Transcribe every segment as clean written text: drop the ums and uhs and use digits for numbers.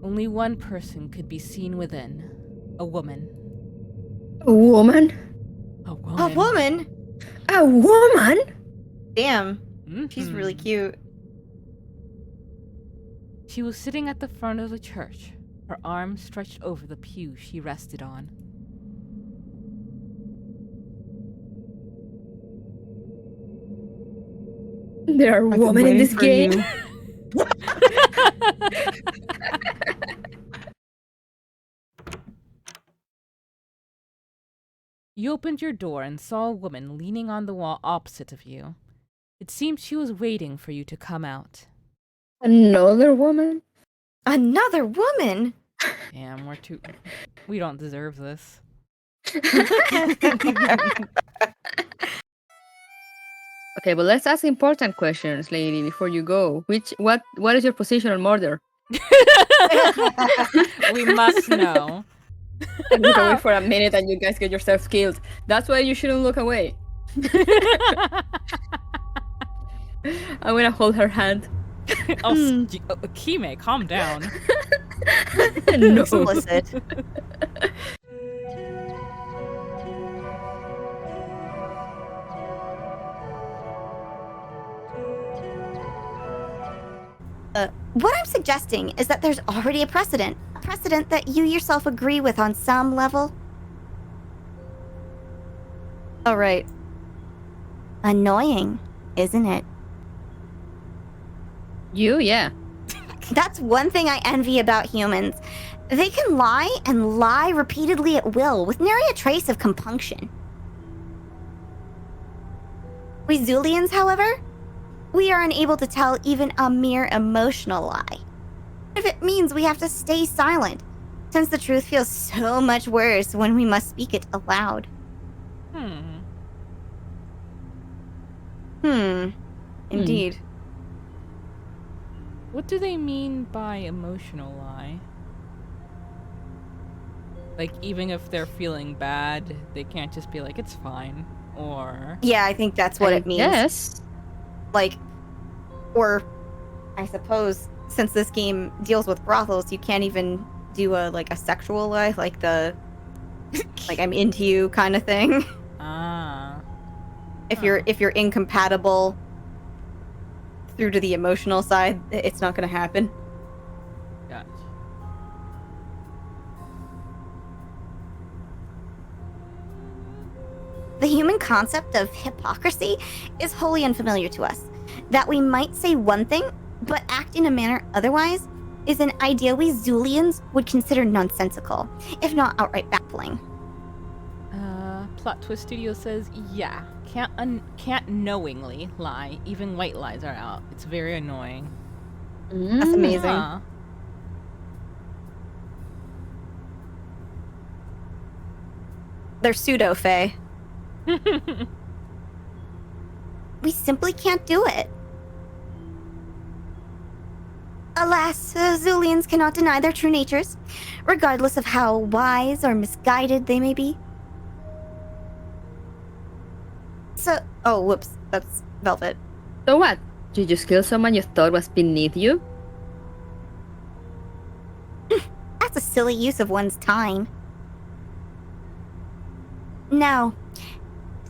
Only one person could be seen within. A woman. A woman? A woman. A woman? A woman? Damn. Mm-hmm. She's really cute. She was sitting at the front of the church, her arms stretched over the pew she rested on. There are women in this game. You opened your door and saw a woman leaning on the wall opposite of you. It seemed she was waiting for you to come out. Another woman? Another woman? Damn, we don't deserve this. Okay, but let's ask important questions, lady, before you go. What is your position on murder? We must know. And look away for a minute and you guys get yourselves killed. That's why you shouldn't look away. I'm gonna hold her hand. Kime, calm down. No. Explicit. What I'm suggesting is that there's already a precedent. A precedent that you yourself agree with on some level. Oh, right. Annoying, isn't it? Yeah. That's one thing I envy about humans. They can lie and lie repeatedly at will with nary a trace of compunction. We Zulians, however, we are unable to tell even a mere emotional lie. If it means we have to stay silent, since the truth feels so much worse when we must speak it aloud. Indeed. What do they mean by emotional lie? Like, even if they're feeling bad, they can't just be like, it's fine, or... Yeah, I think that's what it means. Yes. Like, or I suppose since this game deals with brothels, you can't even do a sexual lie, like the like I'm into you kind of thing. If you're incompatible through to the emotional side, it's not going to happen. Gotcha. The human concept of hypocrisy is wholly unfamiliar to us. That we might say one thing, but act in a manner otherwise, is an idea we Zulians would consider nonsensical, if not outright baffling. Plot Twist Studio says, yeah, can't knowingly lie. Even white lies are out. It's very annoying. That's amazing. Huh. They're pseudo-fae. We simply can't do it. Alas, Zulians cannot deny their true natures, regardless of how wise or misguided they may be. So, oh, whoops, that's Velvet. So what? You just killed someone you thought was beneath you? That's a silly use of one's time. Now,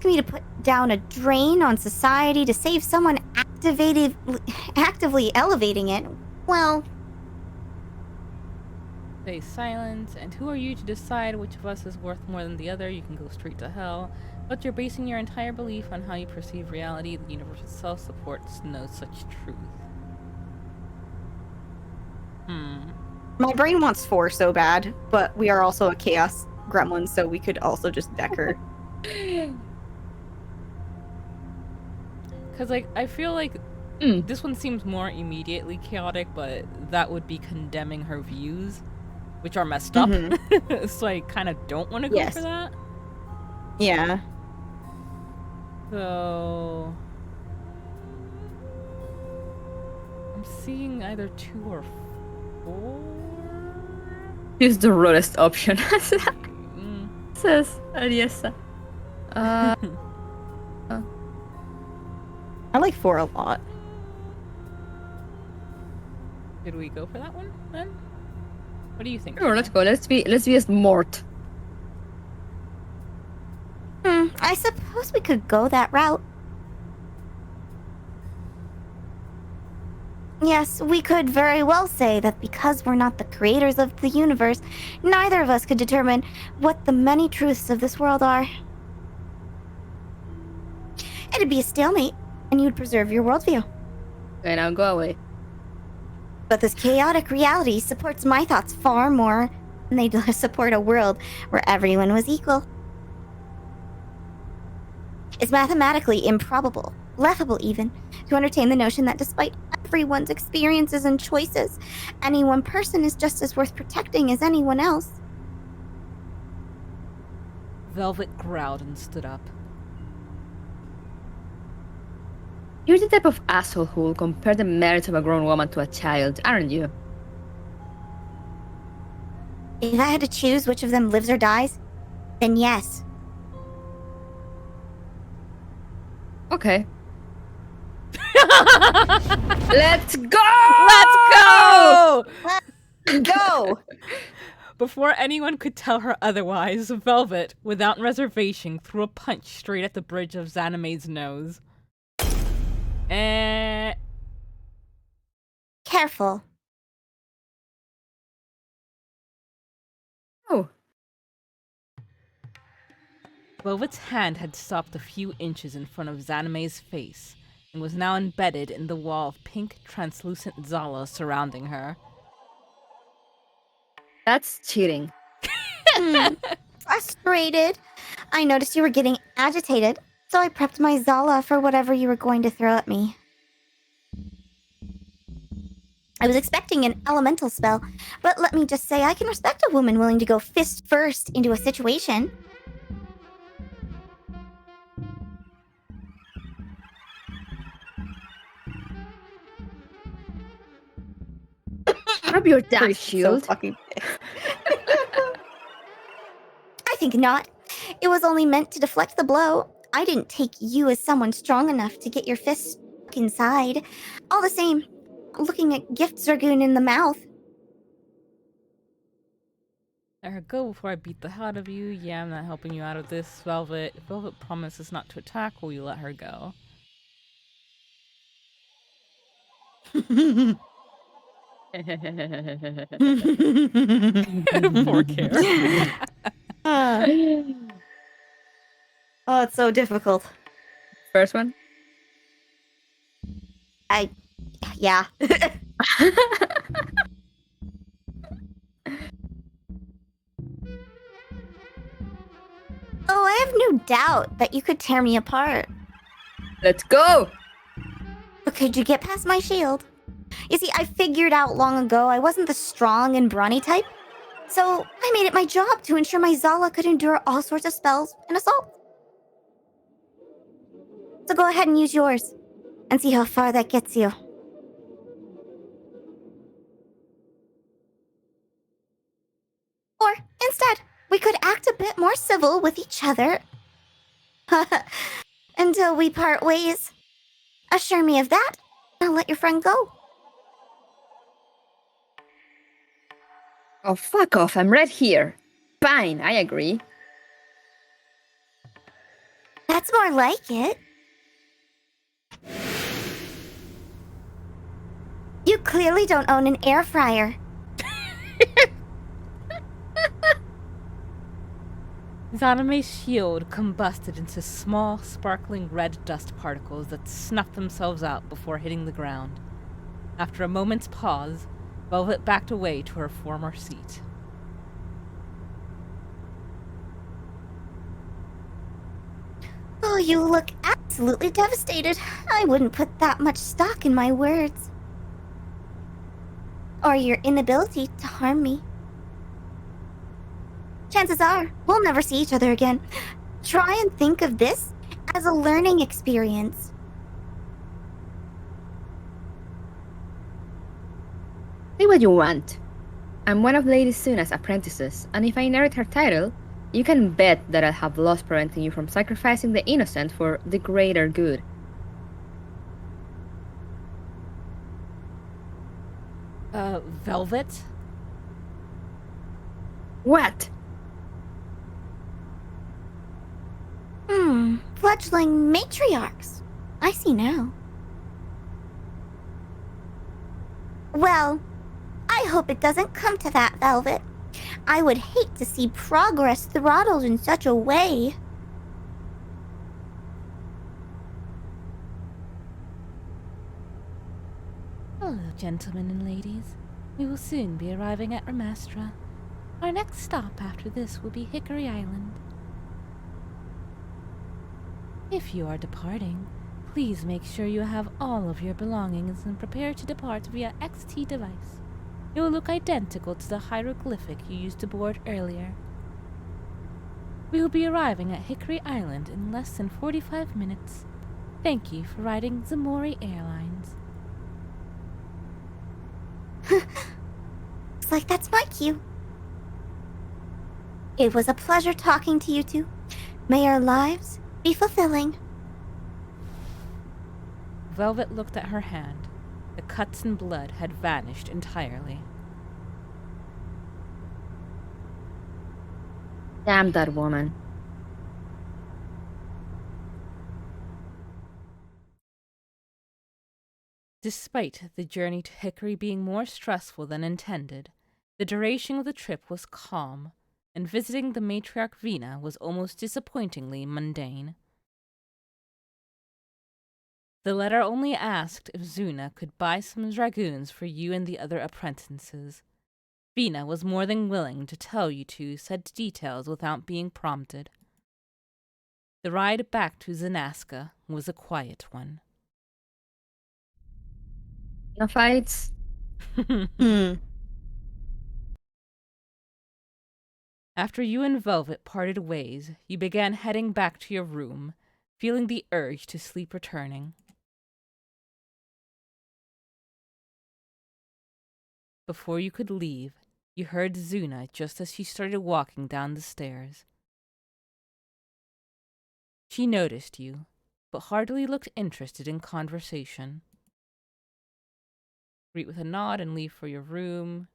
for me to put down a drain on society to save someone actively elevating it, well... Stay silent, and who are you to decide which of us is worth more than the other? You can go straight to hell. But you're basing your entire belief on how you perceive reality. The universe itself supports no such truth. My brain wants 4 so bad, but we are also a chaos gremlin, so we could also just deck her. Because, like, I feel like this one seems more immediately chaotic, but that would be condemning her views, which are messed up. So I kind of don't want to go for that. Yeah. So... I'm seeing either 2 or 4? Here's the roughest option. Says Ariesa. I like 4 a lot. Did we go for that one, then? What do you think? Sure, let's go. Let's be smart. I suppose we could go that route. Yes, we could very well say that because we're not the creators of the universe, neither of us could determine what the many truths of this world are. It'd be a stalemate, and you'd preserve your worldview. Okay, now go away. But this chaotic reality supports my thoughts far more than they support a world where everyone was equal. It's mathematically improbable, laughable even, to entertain the notion that despite everyone's experiences and choices, any one person is just as worth protecting as anyone else. Velvet growled and stood up. You're the type of asshole who will compare the merits of a grown woman to a child, aren't you? If I had to choose which of them lives or dies, then yes. Okay. Let's go! Let's go! Go! Before anyone could tell her otherwise, Velvet, without reservation, threw a punch straight at the bridge of Xanamae's nose. Careful. Oh. Velvet's hand had stopped a few inches in front of Xanamae's face and was now embedded in the wall of pink, translucent Zala surrounding her. That's cheating. Frustrated. I noticed you were getting agitated, so I prepped my Zala for whatever you were going to throw at me. I was expecting an elemental spell, but let me just say I can respect a woman willing to go fist first into a situation. Grab your damn shield. I think not. It was only meant to deflect the blow. I didn't take you as someone strong enough to get your fist stuck inside. All the same, looking at Gift Zargoon in the mouth. Let her go before I beat the hell out of you. Yeah, I'm not helping you out of this, Velvet. Velvet promises not to attack. Will you let her go? Poor Care. Oh, it's so difficult. First one? Yeah. Oh, I have no doubt that you could tear me apart. Let's go! But could you get past my shield? You see, I figured out long ago I wasn't the strong and brawny type. So I made it my job to ensure my Zala could endure all sorts of spells and assaults. So go ahead and use yours, and see how far that gets you. Or, instead, we could act a bit more civil with each other. Until we part ways. Assure me of that, and I'll let your friend go. Oh, fuck off. I'm right here. Fine, I agree. That's more like it. You clearly don't own an air fryer. Xanamae's shield combusted into small, sparkling red dust particles that snuffed themselves out before hitting the ground. After a moment's pause, Velvet backed away to her former seat. Oh, you look absolutely devastated. I wouldn't put that much stock in my words. Or your inability to harm me. Chances are, we'll never see each other again. Try and think of this as a learning experience. Say what you want. I'm one of Lady Suna's apprentices, and if I inherit her title, you can bet that I'll have laws preventing you from sacrificing the innocent for the greater good. Velvet? What? Fledgling matriarchs. I see now. Well, I hope it doesn't come to that, Velvet. I would hate to see progress throttled in such a way. Hello, gentlemen and ladies. We will soon be arriving at Ramastra. Our next stop after this will be Hickory Island. If you are departing, please make sure you have all of your belongings and prepare to depart via XT device. It will look identical to the hieroglyphic you used to board earlier. We will be arriving at Hickory Island in less than 45 minutes. Thank you for riding Zamori Airlines. Looks like that's my cue. It was a pleasure talking to you two. May our lives be fulfilling. Velvet looked at her hand. The cuts and blood had vanished entirely. Damn that woman. Despite the journey to Hickory being more stressful than intended, the duration of the trip was calm, and visiting the matriarch Vina was almost disappointingly mundane. The letter only asked if Zuna could buy some dragoons for you and the other apprentices. Vina was more than willing to tell you two said details without being prompted. The ride back to Zanaska was a quiet one. No fights? After you and Velvet parted ways, you began heading back to your room, feeling the urge to sleep returning. Before you could leave, you heard Zuna just as she started walking down the stairs. She noticed you, but hardly looked interested in conversation. Greet with a nod and leave for your room.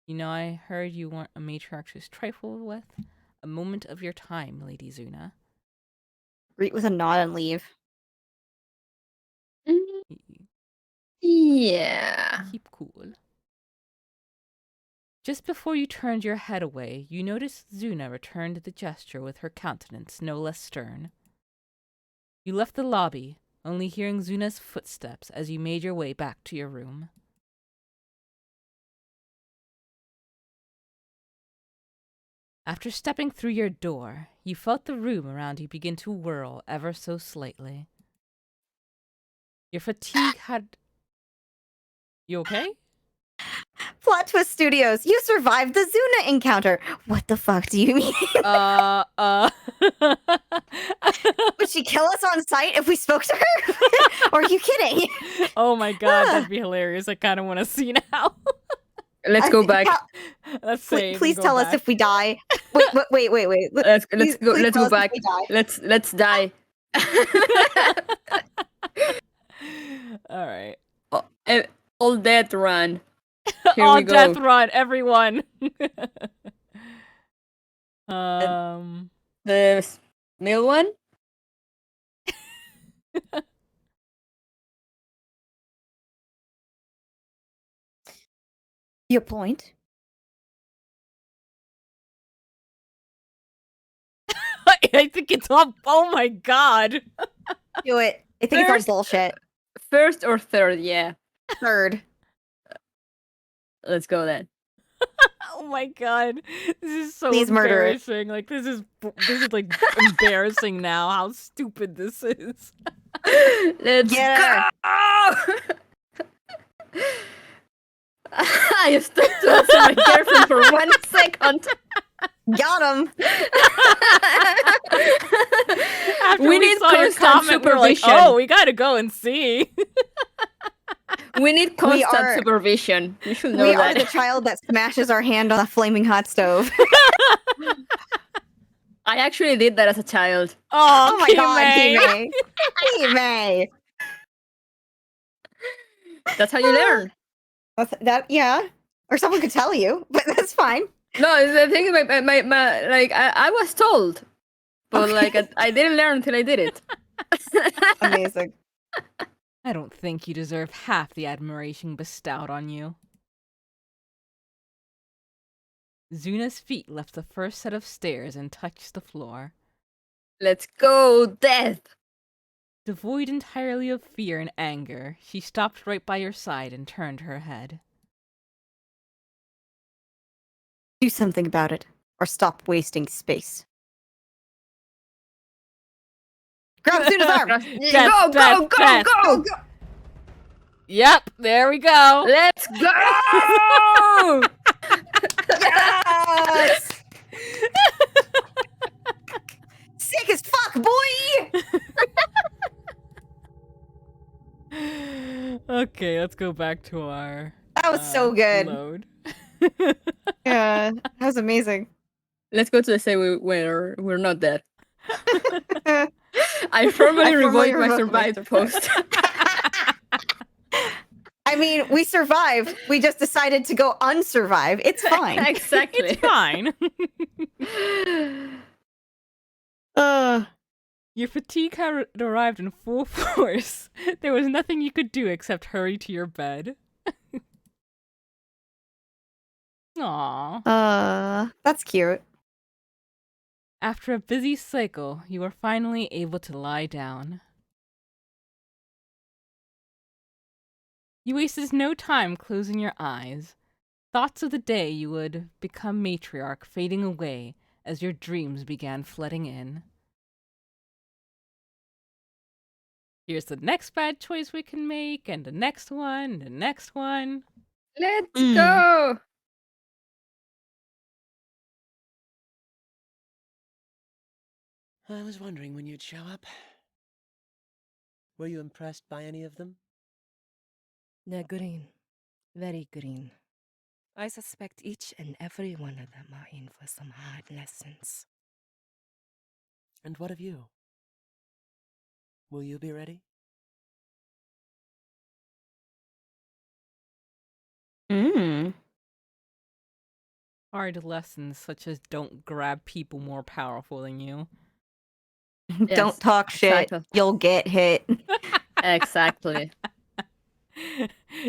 You know, I heard you weren't a matriarch to trifle with. A moment of your time, Lady Zuna. Greet with a nod and leave. Yeah. Keep cool. Just before you turned your head away, you noticed Zuna returned the gesture with her countenance no less stern. You left the lobby, only hearing Zuna's footsteps as you made your way back to your room. After stepping through your door, you felt the room around you begin to whirl ever so slightly. Your fatigue had... You okay? Plot Twist Studios, you survived the Zuna encounter. What the fuck do you mean? Would she kill us on sight if we spoke to her? Or are you kidding? Oh my god, that'd be hilarious. I kind of want to see now. Let's go back. Let's save. Please and go tell us back. if we die. Wait. Let's go. Please Let's tell go us back. if we die. Let's die. All right. All death run. Here All we go. death run, everyone. The male one? Your point? I think it's all. Oh my god. Do it. I think it's all bullshit. First or third, yeah. Third. Let's go then. Oh my god. This is so Please murder it. embarrassing. Like this is like embarrassing now. How stupid this is. Let's Get go. I stopped to answer my girlfriend for 1 second. Got him. After We need saw your constant comment, we're like, supervision. oh, we gotta go and see. We need constant are- supervision. You should know We are that. the child that smashes our hand on a flaming hot stove. I actually did that as a child. Oh my god, May. May. That's how you learn. That yeah. Or someone could tell you, but that's fine. No, the thing is, like, I was told, but Okay. like, I didn't learn until I did it. Amazing. I don't think you deserve half the admiration bestowed on you. Zuna's feet left the first set of stairs and touched the floor. Let's go, death! Devoid entirely of fear and anger, she stopped right by your side and turned her head. Do something about it, or stop wasting space. Grab Suna's arm! Death, Go, death, go, go, death. go, go! Yep, there we go. Let's go! Yes! Sick as fuck, boy! Okay, let's go back to our That was so good. load. Yeah, that was amazing. Let's go to the say where we're not dead. I formally formally revoked my revoked my survived post. I mean, we survived. We just decided to go unsurvive. It's fine. Exactly. It's fine. Your fatigue had arrived in full force. There was nothing you could do except hurry to your bed. Aww. That's cute. After a busy cycle, you were finally able to lie down. You wasted no time closing your eyes. Thoughts of the day you would become matriarch fading away as your dreams began flooding in. Here's the next bad choice we can make, and the next one, and the next one. Let's go! I was wondering when you'd show up. Were you impressed by any of them? They're green. Very green. I suspect each and every one of them are in for some hard lessons. And what of you? Will you be ready? Hard lessons such as don't grab people more powerful than you. Yes, Don't talk shit. exactly. You'll get hit. Exactly.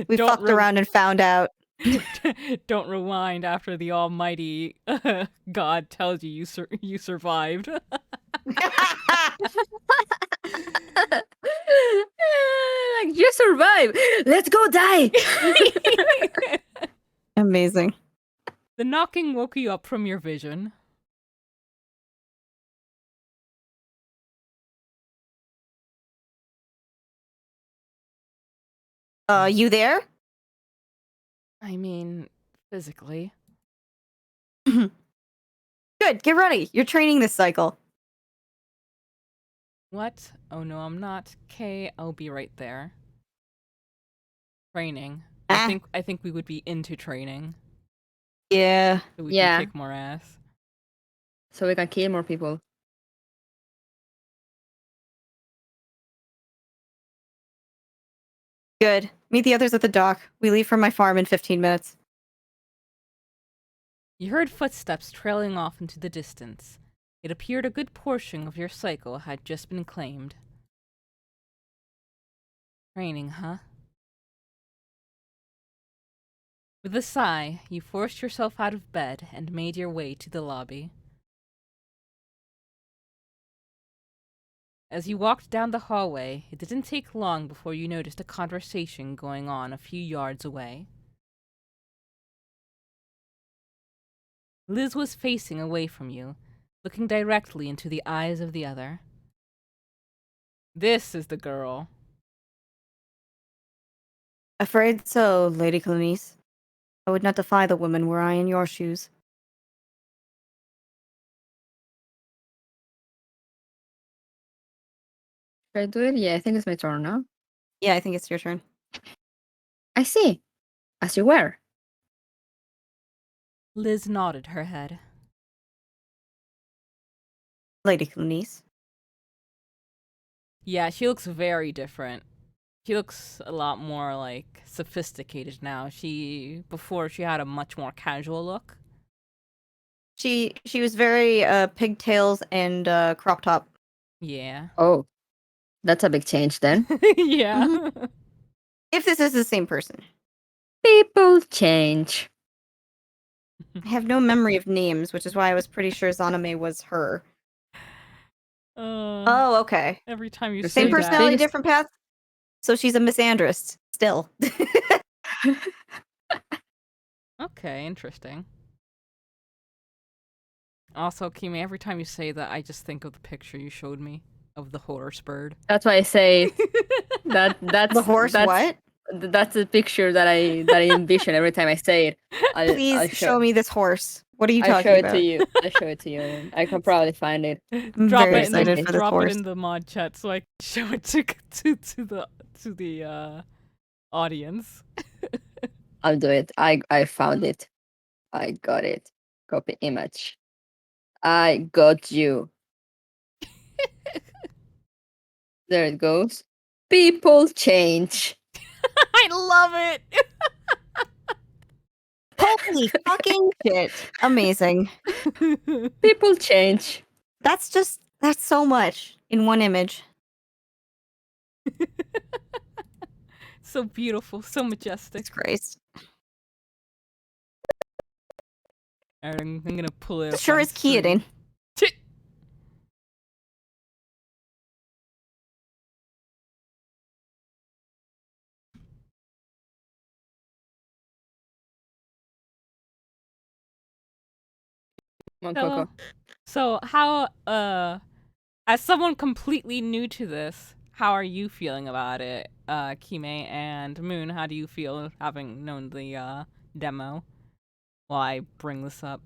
We Don't fucked around and found out. Don't rewind after the almighty God tells you you survived. Like, you survived! Let's go die! Amazing. The knocking woke you up from your vision. You there? I mean, physically. Good, get ready. You're training this cycle. What? Oh no, I'm not. Kay, I'll be right there. Training. Ah. I think we would be into training. Yeah. So we Yeah. can kick more ass. So we can kill more people. Good. Meet the others at the dock. We leave from my farm in 15 minutes. You heard footsteps trailing off into the distance. It appeared a good portion of your cycle had just been claimed. Training, huh? With a sigh, you forced yourself out of bed and made your way to the lobby. As you walked down the hallway, it didn't take long before you noticed a conversation going on a few yards away. Liz was facing away from you, looking directly into the eyes of the other. This is the girl. Afraid so, Lady Clanice. I would not defy the woman were I in your shoes. Should I do it? Yeah, I think it's my turn now. Yeah, I think it's your turn. I see. As you were. Liz nodded her head. Lady Clanice. Yeah, she looks very different. She looks a lot more, like, sophisticated now. Before she had a much more casual look. She was very pigtails and crop top. Yeah. Oh, that's a big change then. Yeah. If this is the same person. People change. I have no memory of names, which is why I was pretty sure Xanamae was her. Oh, okay. Every time you The say Same the personality, biggest- different path. So she's a misandrist still. Okay, interesting. Also, Kimi, every time you say that, I just think of the picture you showed me of the horse bird. That's why I say that's The horse that's, what? That's the picture that I envision every time I say it. I'll Please show me this horse. What are you I'll talking show it about? to you. I'll show it to you. I can probably find it. I'm drop very it in the excited for this drop it horse. in the mod chat so I can show it to the audience. I'll do it. I found it. I got it. Copy image. I got you. There it goes. People change. I love it. Holy fucking shit. Amazing. People change. That's so much in one image. So beautiful, so majestic. It's Christ. Alright, I'm gonna pull it It up. sure on is key screen. Come on, So, Coco. so how as someone completely new to this, how are you feeling about it, Kime and Moon? How do you feel having known the demo? While I bring this up.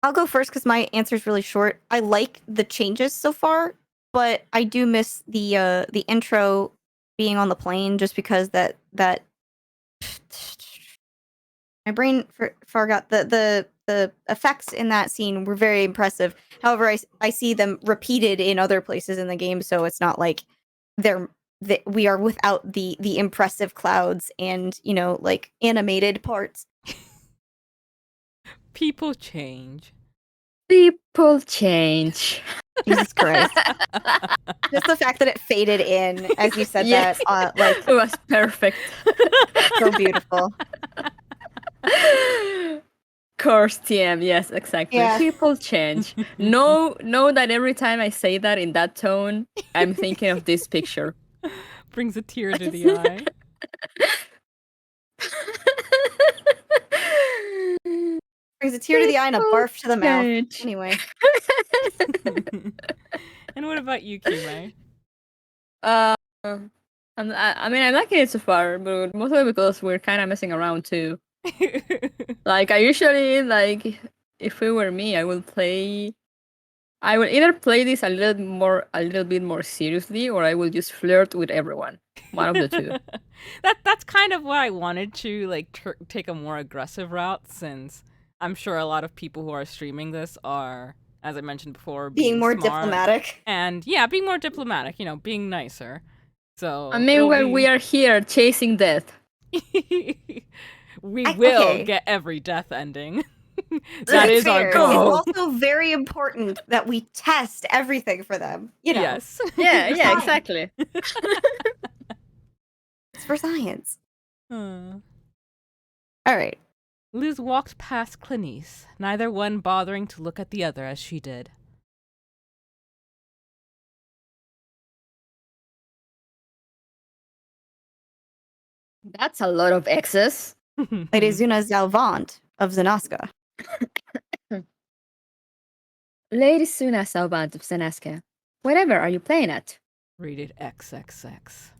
I'll go first because my answer is really short. I like the changes so far, but I do miss the intro being on the plane just because that my brain forgot the effects in that scene were very impressive. However, I see them repeated in other places in the game, so it's not like we are without the impressive clouds and like animated parts. People change. People change. Jesus Christ. Just the fact that it faded in as you said Yes. that, like It was perfect. so beautiful. Course TM, yes, exactly. Yeah. People change. Know that every time I say that in that tone, I'm thinking of this picture. Brings a tear to the eye. Brings a tear to the eye and a barf to the mouth. Change. Anyway. And what about you, Kime? I mean, I'm liking it so far, but mostly because we're kind of messing around too. Like, I usually, like, if it were me, I will either play this a little bit more seriously, or I will just flirt with everyone. One of the two. That's kind of what I wanted to like take a more aggressive route, since I'm sure a lot of people who are streaming this are, as I mentioned before, Being more smart diplomatic. and being more diplomatic. Being nicer. So I mean, when we are here chasing death. we will okay. get every death ending. To That be is our fair, goal. It's also very important that we test everything for them. Yes. Yeah, Fine. exactly. It's for science. Uh. All right. Liz walked past Clinice, neither one bothering to look at the other as she did. That's a lot of X's. Lady Zuna Zalvant of Zanaska. Lady Suna Salvant of Senaska. Whatever are you playing at? Rated XXX.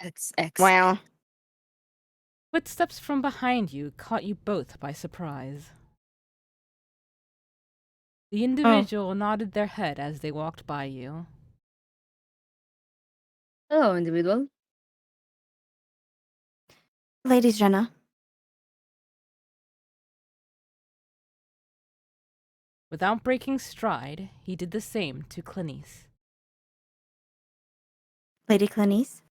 XX. Wow. Footsteps from behind you caught you both by surprise. The individual nodded their head as they walked by you. Hello, individual. Lady Jenna. Without breaking stride, he did the same to Clinice. Lady Clinice.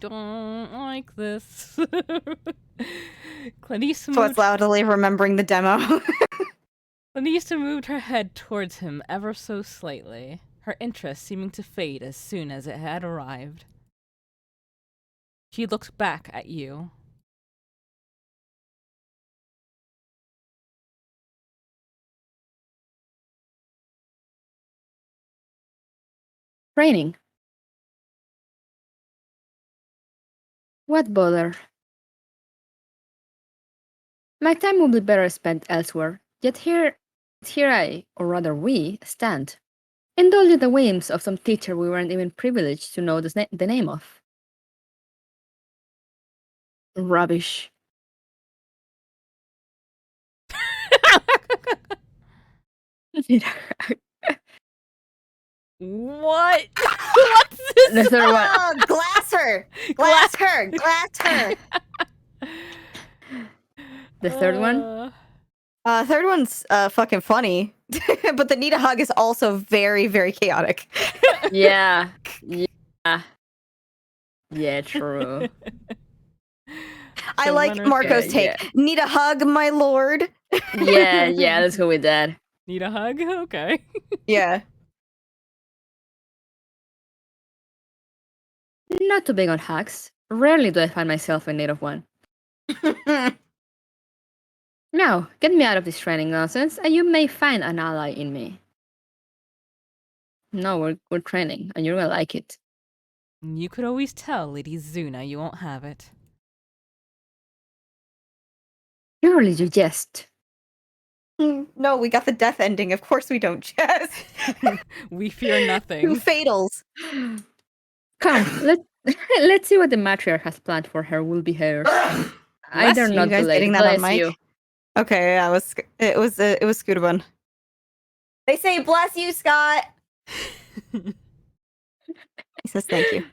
don't like this. Clenissa So it's loudly remembering the demo. moved her head towards him ever so slightly, her interest seeming to fade as soon as it had arrived. She looked back at you. Training. What bother? My time will be better spent elsewhere, yet here I, or rather we, stand. Indulge the whims of some teacher we weren't even privileged to know the name of. Rubbish. What? What's this? The third one. Oh, glass her! Glass her! Glass her! The third one. Third one's fucking funny. But the need a hug is also very, very chaotic. Yeah. Yeah, true. I So like one or Marco's two. take. Need a hug, my lord? Yeah, let's go with that. Need a hug? Okay. Yeah. Not too big on hugs. Rarely do I find myself in need of one. Now, get me out of this training nonsense, and you may find an ally in me. No, we're training, and you're gonna like it. You could always tell, Lady Zuna, you won't have it. Surely you jest. No, we got the death ending. Of course we don't, Jess. We fear Two nothing. fatals. Come, let's see what the matriarch has planned for her will-be heirs. I Bless dare you, not you guys delay. getting that on Bless mic? you. Okay, yeah, it was Scootabun. They say bless you, Scott. He says thank you.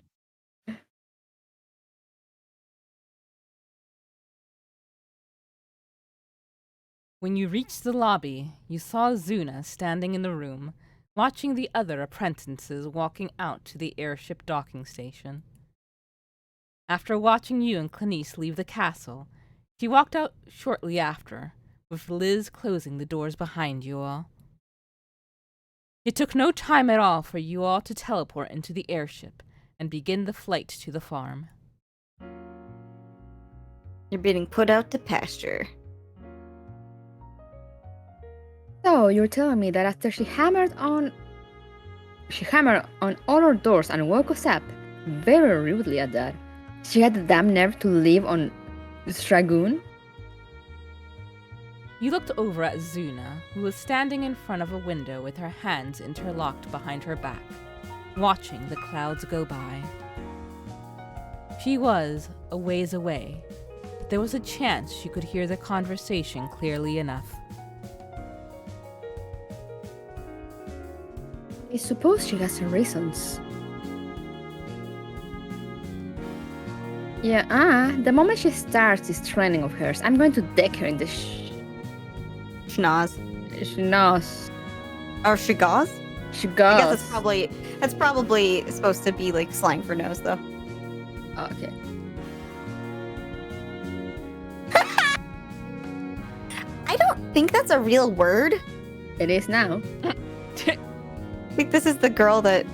When you reached the lobby, you saw Zuna standing in the room, watching the other apprentices walking out to the airship docking station. After watching you and Clenisse leave the castle, she walked out shortly after, with Liz closing the doors behind you all. It took no time at all for you all to teleport into the airship and begin the flight to the farm. You're being put out to pasture. So you're telling me that after she hammered on all our doors and woke us up, very rudely at that, she had the damn nerve to leave on Stragoon? You looked over at Zuna, who was standing in front of a window with her hands interlocked behind her back, watching the clouds go by. She was a ways away, but there was a chance she could hear the conversation clearly enough. I suppose she has her reasons. Yeah, the moment she starts this training of hers, I'm going to deck her in the Schnoz. schnoz. Or shigaz? She I goes. guess that's probably supposed to be like slang for nose though. Okay. I don't think that's a real word. It is now. I think this is the girl that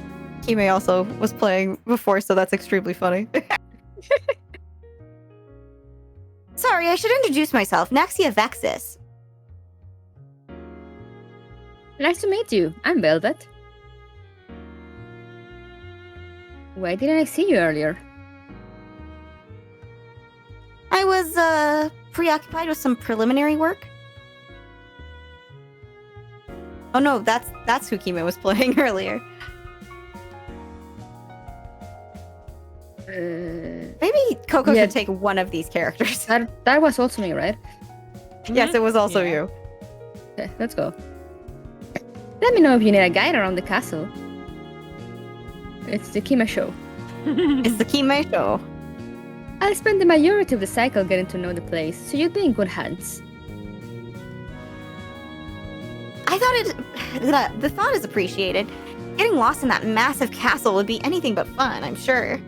Kime also was playing before, so that's extremely funny. Sorry, I should introduce myself. Naxia Vexis. Nice to meet you. I'm Velvet. Why didn't I see you earlier? I was preoccupied with some preliminary work. Oh no, that's who Kime was playing earlier. Maybe Coco Yeah. should take one of these characters. That was also me, right? Yes, it was also Yeah. you. Okay, let's go. Let me know if you need a guide around the castle. It's the Kima show. It's the Kime show. I'll spend the majority of the cycle getting to know the place, so you'd be in good hands. I thought the thought is appreciated. Getting lost in that massive castle would be anything but fun, I'm sure.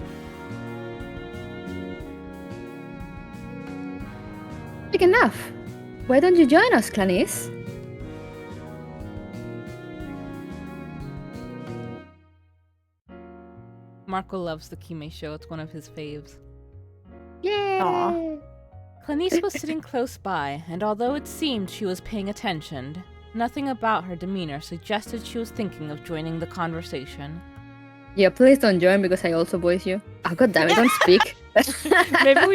Speaking of, why don't you join us, Clanice? Marco loves the Kime show. It's one of his faves. Yay! Aw. Clanice was sitting close by, and although it seemed she was paying attention, nothing about her demeanor suggested she was thinking of joining the conversation. Yeah, please don't join because I also voice you. Oh, god damn it, don't speak. Maybe we